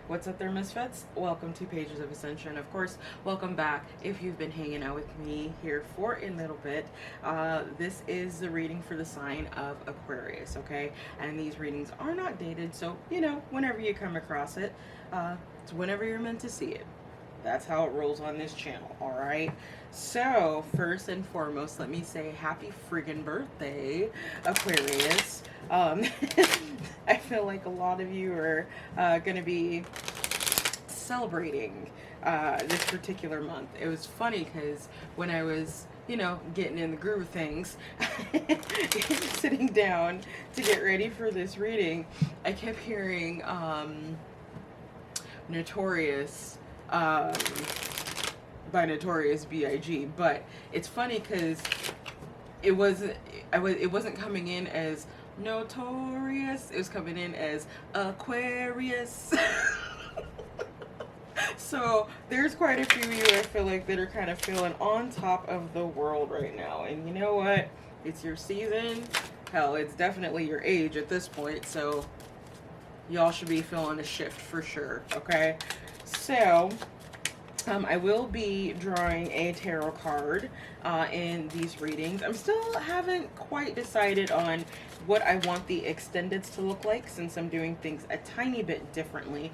What's up there, misfits? Welcome to Paiges of Ascension. Of course, welcome back if you've been hanging out with me here for a little bit. This is the reading for the sign of Aquarius, okay? And these readings are not dated, so, you know, whenever you come across it, it's whenever you're meant to see it. That's how it rolls on this channel, alright? So, first and foremost, let me say happy friggin' birthday, Aquarius. I feel like a lot of you are going to be celebrating this particular month. It was funny because when I was, you know, getting in the groove of things, sitting down to get ready for this reading, I kept hearing Notorious by Notorious B.I.G. But it's funny because it wasn't coming in as Notorious. It was coming in as Aquarius. So there's quite a few of you, I feel like, that are kind of feeling on top of the world right now. And you know what? It's your season. Hell, it's definitely your age at this point. So y'all should be feeling a shift for sure. Okay. So I will be drawing a tarot card in these readings. I'm still haven't quite decided on what I want the extendeds to look like, since I'm doing things a tiny bit differently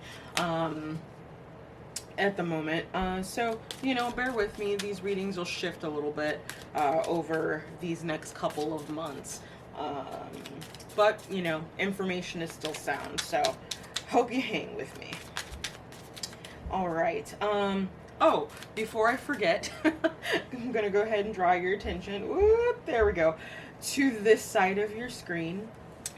at the moment. So, you know, bear with me. These readings will shift a little bit over these next couple of months. But, you know, information is still sound. So, hope you hang with me. All right. Oh, before I forget, I'm going to go ahead and draw your attention. Whoop, there we go. To this side of your screen.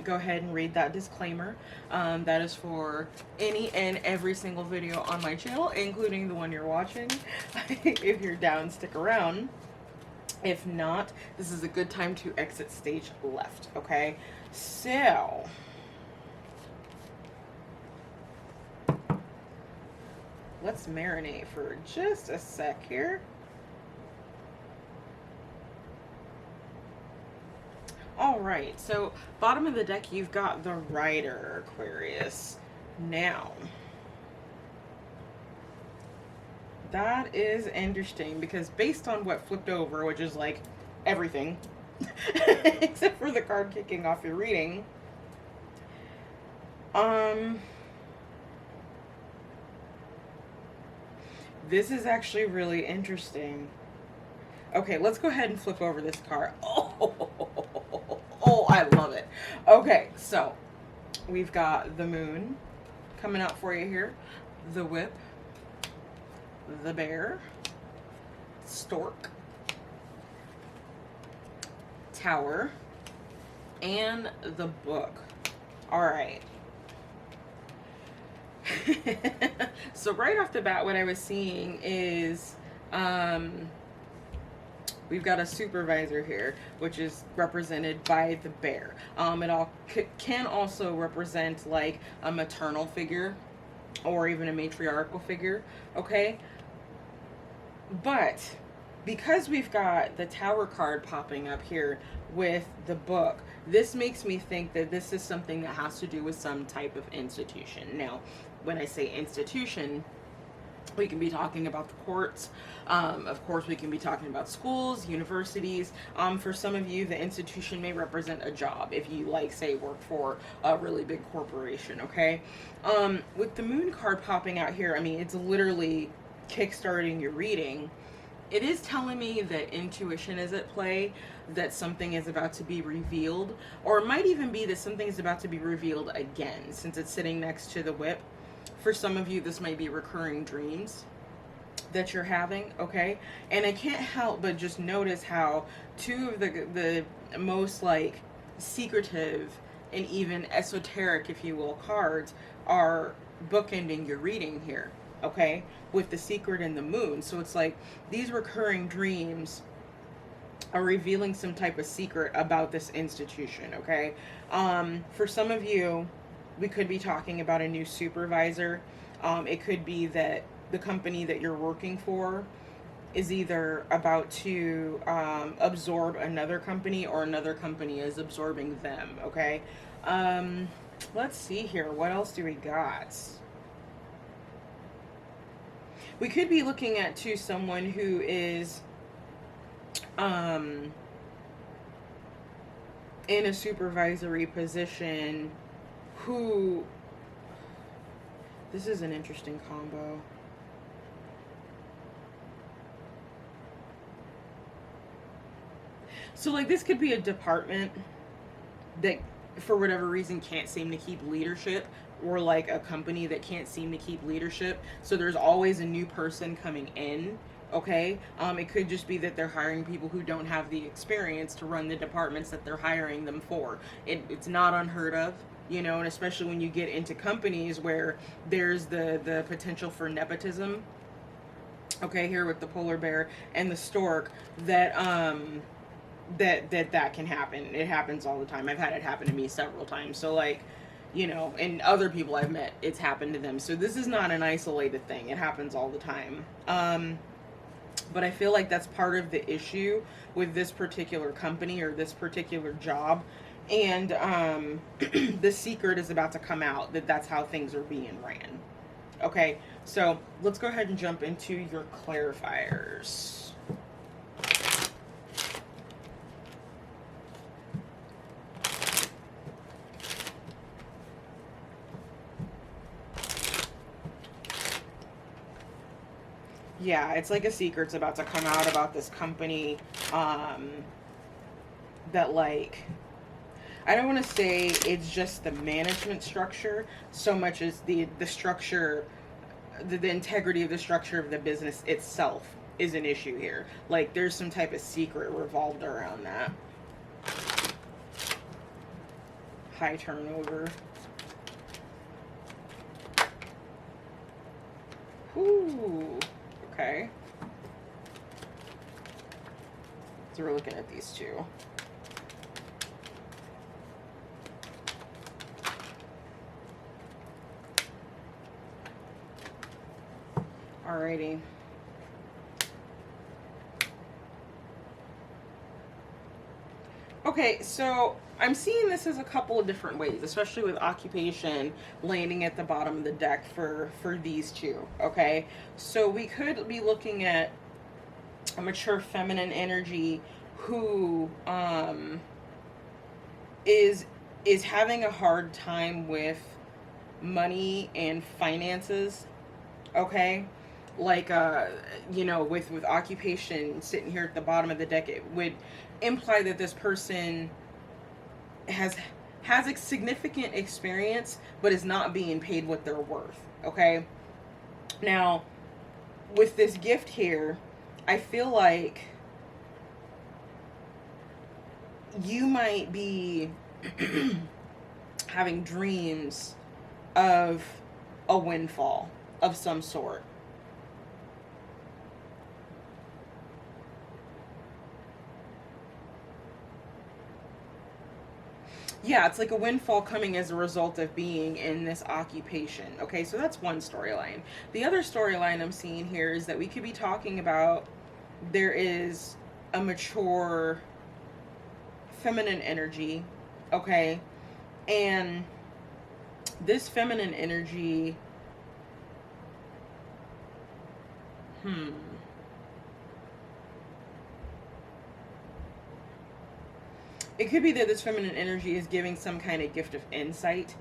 Go ahead and read that disclaimer. That is for any and every single video on my channel, including the one you're watching. If you're down, stick around. If not, this is a good time to exit stage left, okay? So, let's marinate for just a sec here. All right, so bottom of the deck, you've got the Rider, Aquarius. Now, that is interesting because based on what flipped over, which is like everything, except for the card kicking off your reading, this is actually really interesting. Okay, let's go ahead and flip over this card. Oh, I love it. Okay, so we've got the moon coming out for you here, the whip, the bear, stork, tower, and the book. All right. So right off the bat, what I was seeing is we've got a supervisor here, which is represented by the bear. It can also represent like a maternal figure or even a matriarchal figure, okay? But because we've got the tower card popping up here with the book, this makes me think that this is something that has to do with some type of institution. Now, when I say institution, we can be talking about the courts. Of course, we can be talking about schools, universities. For some of you, the institution may represent a job if you, like, say, work for a really big corporation, okay? With the moon card popping out here, I mean, it's literally kickstarting your reading. It is telling me that intuition is at play, that something is about to be revealed, or it might even be that something is about to be revealed again, since it's sitting next to the whip. For some of you, this might be recurring dreams that you're having, okay? And I can't help but just notice how two of the most, like, secretive and even esoteric, if you will, cards are bookending your reading here. okay, with the secret and the moon. So it's like these recurring dreams are revealing some type of secret about this institution, okay? For some of you, we could be talking about a new supervisor. It could be that the company that you're working for is either about to absorb another company, or another company is absorbing them, okay? Let's see here. What else do we got? We could be looking at, too, someone who is in a supervisory position who, this is an interesting combo. So, like, this could be a department that, for whatever reason, can't seem to keep leadership, or like a company that can't seem to keep leadership. So there's always a new person coming in, okay? It could just be that they're hiring people who don't have the experience to run the departments that they're hiring them for. It's not unheard of, you know, and especially when you get into companies where there's the potential for nepotism, okay, here with the polar bear and the stork, that that can happen. It happens all the time. I've had it happen to me several times. So, like, you know, and other people I've met, it's happened to them. So this is not an isolated thing. It happens all the time. But I feel like that's part of the issue with this particular company or this particular job. And the secret is about to come out that that's how things are being ran. Okay, so let's go ahead and jump into your clarifiers. Yeah, it's like a secret's about to come out about this company, that, like, I don't want to say it's just the management structure so much as the structure, the integrity of the structure of the business itself is an issue here. Like, there's some type of secret revolved around that. High turnover. Ooh. Okay. So we're looking at these two. Alrighty. Okay, so I'm seeing this as a couple of different ways, especially with occupation landing at the bottom of the deck for these two, okay? So we could be looking at a mature feminine energy who is having a hard time with money and finances, okay? Like, you know, with occupation sitting here at the bottom of the deck, it would imply that this person has a significant experience but is not being paid what they're worth, okay? Now, with this gift here, I feel like you might be having dreams of a windfall of some sort. Yeah, it's like a windfall coming as a result of being in this occupation. Okay, so that's one storyline. The other storyline I'm seeing here is that we could be talking about there is a mature feminine energy, okay? And this feminine energy, it could be that this feminine energy is giving some kind of gift of insight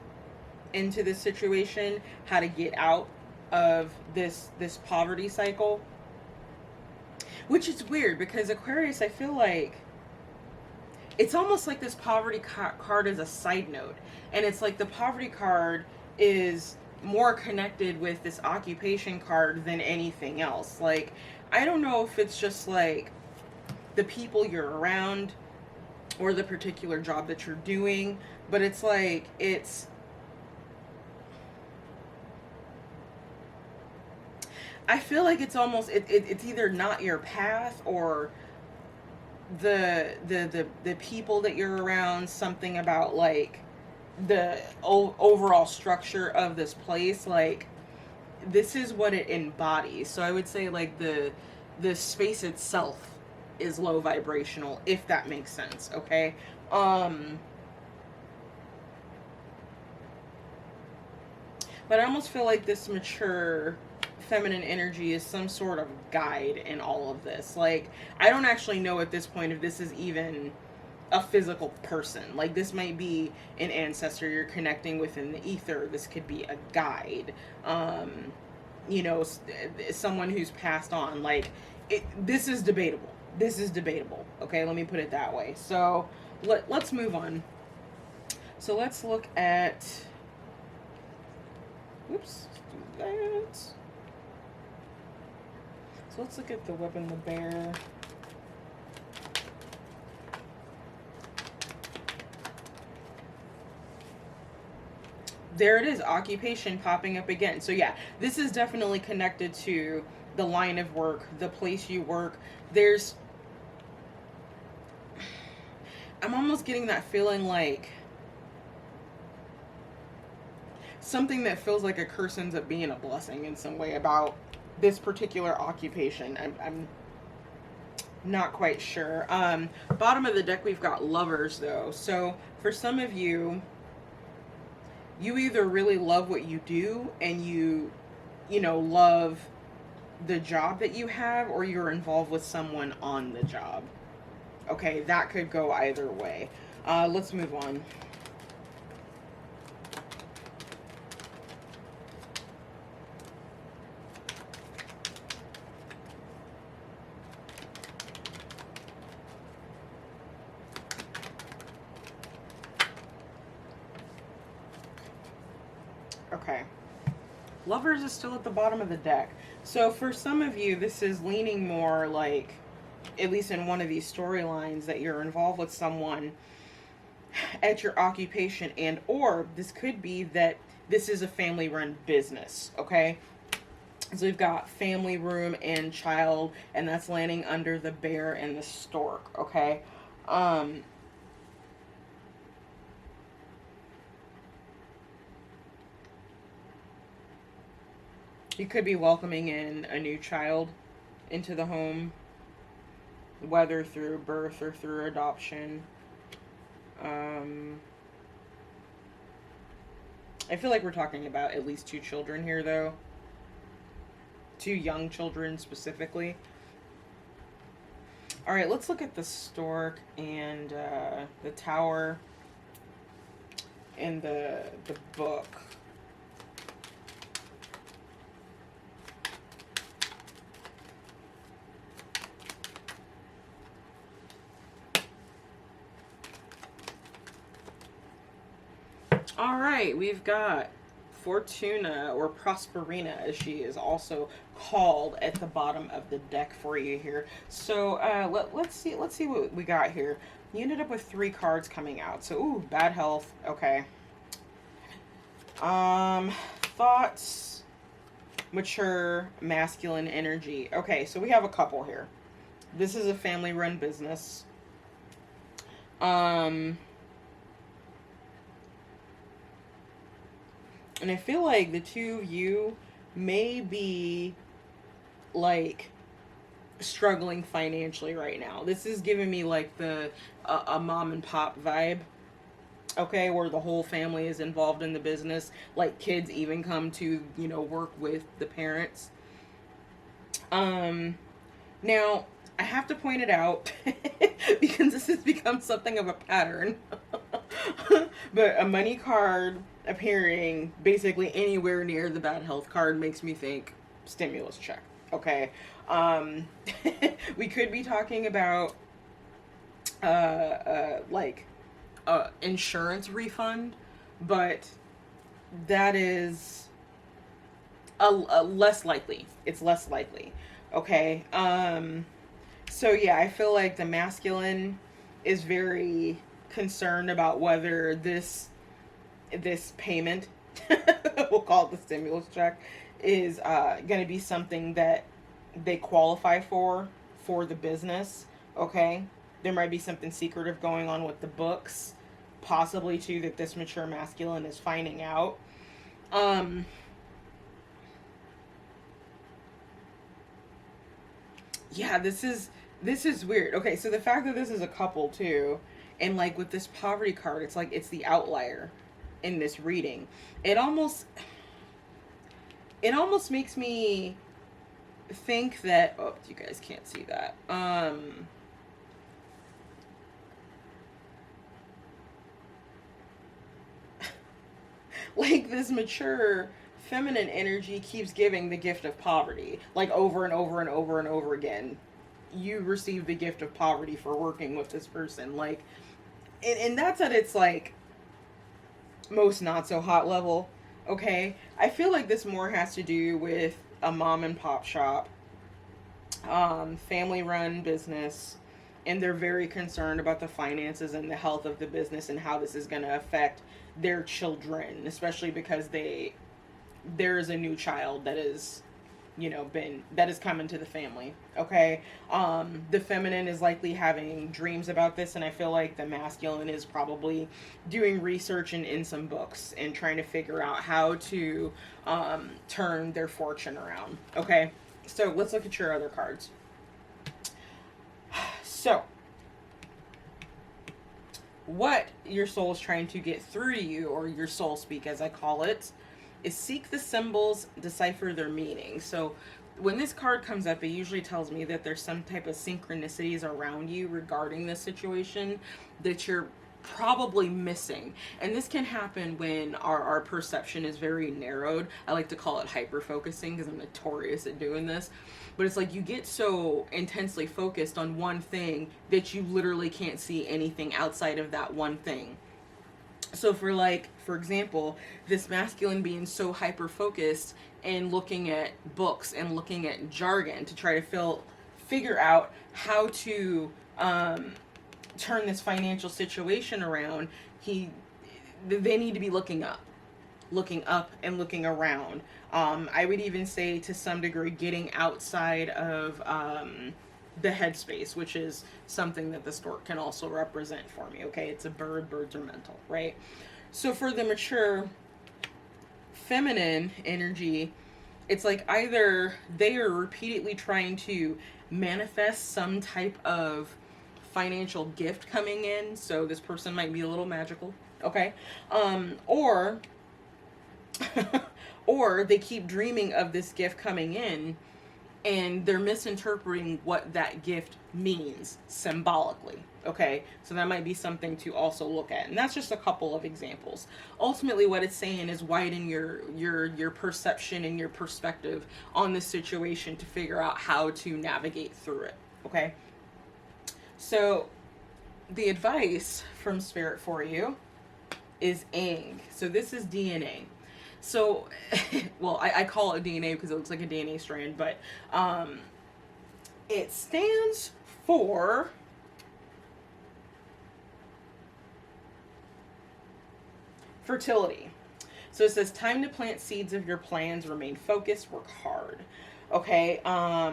into this situation, how to get out of this poverty cycle. Which is weird because Aquarius, I feel like it's almost like this poverty card is a side note. And it's like the poverty card is more connected with this occupation card than anything else. Like, I don't know if it's just like the people you're around or the particular job that you're doing, but it's like I feel like it's almost it's either not your path or the people that you're around, something about like the overall structure of this place, like this is what it embodies. So I would say like the space itself is low vibrational, if that makes sense. Okay. But I almost feel like this mature feminine energy is some sort of guide in all of this. Like, I don't actually know at this point if this is even a physical person. Like, this might be an ancestor you're connecting with in the ether. This could be a guide. You know, someone who's passed on. Like, this is debatable. This is debatable. Okay, let me put it that way. So, let's move on. So, let's look at... Oops, let's do that. So let's look at the weapon, the bear. There it is, occupation popping up again. So yeah, this is definitely connected to the line of work, the place you work. I'm almost getting that feeling like something that feels like a curse ends up being a blessing in some way about this particular occupation. I'm not quite sure. Bottom of the deck, we've got lovers though. So for some of you, you either really love what you do and you know, love the job that you have, or you're involved with someone on the job. Okay, that could go either way. Let's move on. Okay. Lovers is still at the bottom of the deck. So for some of you, this is leaning more like, at least in one of these storylines, that you're involved with someone at your occupation, and or this could be that this is a family run business. Okay. So we've got family, room, and child, and that's landing under the bear and the stork. Okay. You could be welcoming in a new child into the home, whether through birth or through adoption. I feel like we're talking about at least 2 children here, though. 2 young children specifically. All right, let's look at the stork and the tower in the book. All right, we've got Fortuna, or Prosperina as she is also called, at the bottom of the deck for you here. So let's see what we got here. You ended up with 3 cards coming out. So ooh, bad health. Okay. Thoughts, mature, masculine energy. Okay, so we have a couple here. This is a family run business. And I feel like the 2 of you may be, like, struggling financially right now. This is giving me, like, a mom and pop vibe. Okay, where the whole family is involved in the business. Like, kids even come to, you know, work with the parents. Now, I have to point it out because this has become something of a pattern. But a money card appearing basically anywhere near the bad health card makes me think stimulus check. Okay. We could be talking about like insurance refund, but that is a less likely. It's less likely. Okay. So yeah, I feel like the masculine is very concerned about whether this payment, we'll call it the stimulus check, is going to be something that they qualify for the business. Okay, there might be something secretive going on with the books, possibly too, that this mature masculine is finding out. Yeah, this is weird. Okay, so the fact that this is a couple too, and like with this poverty card, it's like it's the outlier in this reading. It almost it almost makes me think that, oh, you guys can't see that. Like this mature feminine energy keeps giving the gift of poverty, like over and over and over and over again. You receive the gift of poverty for working with this person, like, and that's at its like most not so hot level. Okay, I feel like this more has to do with a mom and pop shop, family run business, and they're very concerned about the finances and the health of the business and how this is going to affect their children, especially because there is a new child that is, you know, been that is coming to the family. Okay, the feminine is likely having dreams about this, and I feel like the masculine is probably doing research in some books and trying to figure out how to turn their fortune around. Okay, so let's look at your other cards. So what your soul is trying to get through to you, or your soul speak as I call it, is seek the symbols, decipher their meaning. So when this card comes up, it usually tells me that there's some type of synchronicities around you regarding this situation that you're probably missing. And this can happen when our perception is very narrowed. I like to call it hyper focusing because I'm notorious at doing this. But it's like you get so intensely focused on one thing that you literally can't see anything outside of that one thing. So for example, this masculine being so hyper focused and looking at books and looking at jargon to try to figure out how to turn this financial situation around, they need to be looking up and looking around. I would even say to some degree getting outside of the headspace, which is something that the stork can also represent for me. Okay, it's a bird. Birds are mental, right? So for the mature feminine energy, it's like either they are repeatedly trying to manifest some type of financial gift coming in. So this person might be a little magical, okay? Or or they keep dreaming of this gift coming in, and they're misinterpreting what that gift means symbolically. Okay, so that might be something to also look at, and that's just a couple of examples. Ultimately, what it's saying is widen your perception and your perspective on the situation to figure out how to navigate through it. Okay, so the advice from Spirit for you is Ang. So this is DNA. So, well, I call it DNA because it looks like a DNA strand, but it stands for fertility. So it says, time to plant seeds of your plans, remain focused, work hard. Okay, a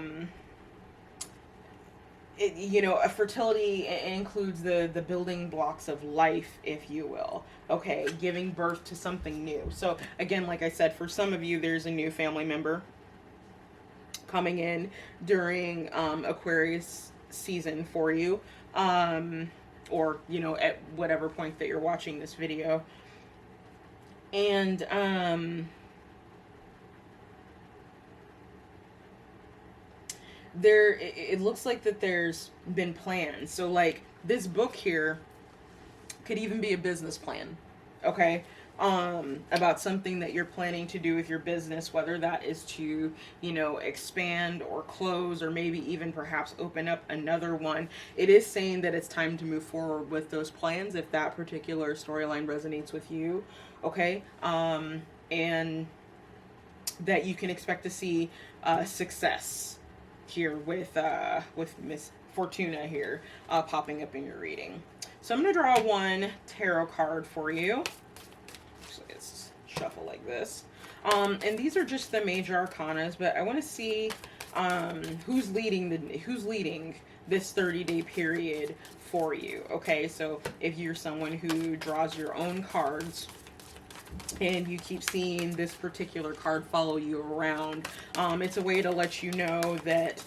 fertility includes the building blocks of life, if you will. Okay, giving birth to something new. So again, like I said, for some of you, there's a new family member coming in during Aquarius season for you, or at whatever point that you're watching this video. And it looks like that there's been plans. So like this book here could even be a business plan, okay, about something that you're planning to do with your business, whether that is to expand or close, or maybe even perhaps open up another one. It is saying that it's time to move forward with those plans if that particular storyline resonates with you, okay, and that you can expect to see success here with Miss Fortuna here popping up in your reading. So I'm going to draw one tarot card for you. So let's shuffle like this. And these are just the major arcanas, but I want to see who's leading this 30-day period for you. Okay, so if you're someone who draws your own cards and you keep seeing this particular card follow you around, it's a way to let you know that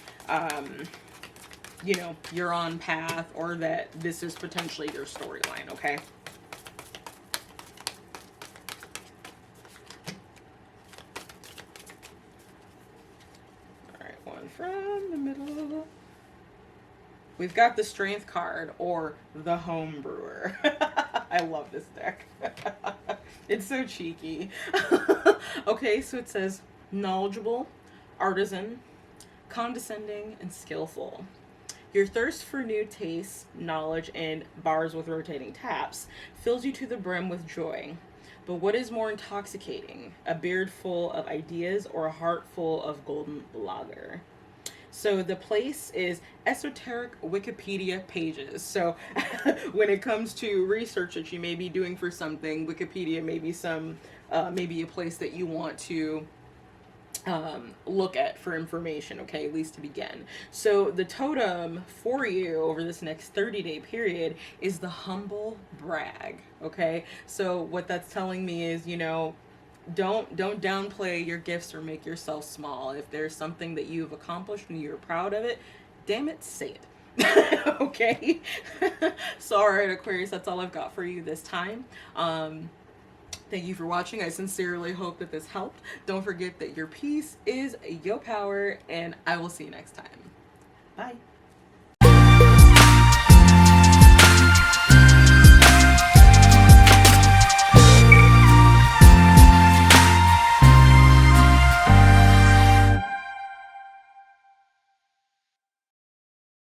you know, you're on path, or that this is potentially your storyline. Okay. One from the middle. We've got the Strength card, or the Home Brewer. I love this deck. It's so cheeky. Okay, so it says knowledgeable, artisan, condescending, and skillful. Your thirst for new tastes, knowledge, and bars with rotating taps fills you to the brim with joy. But what is more intoxicating? A beard full of ideas or a heart full of golden lager? So the place is esoteric Wikipedia pages. So when it comes to research that you may be doing for something, Wikipedia may be maybe a place that you want to look at for information, okay, at least to begin. So the totem for you over this next 30-day period is the humble brag, okay? So what that's telling me is, you know, don't downplay your gifts or make yourself small. If there's something that you've accomplished and you're proud of it, damn it, say it. Okay. So all right, Aquarius, that's all I've got for you this time. Thank you for watching. I sincerely hope that this helped. Don't forget that your peace is your power, and I will see you next time. Bye.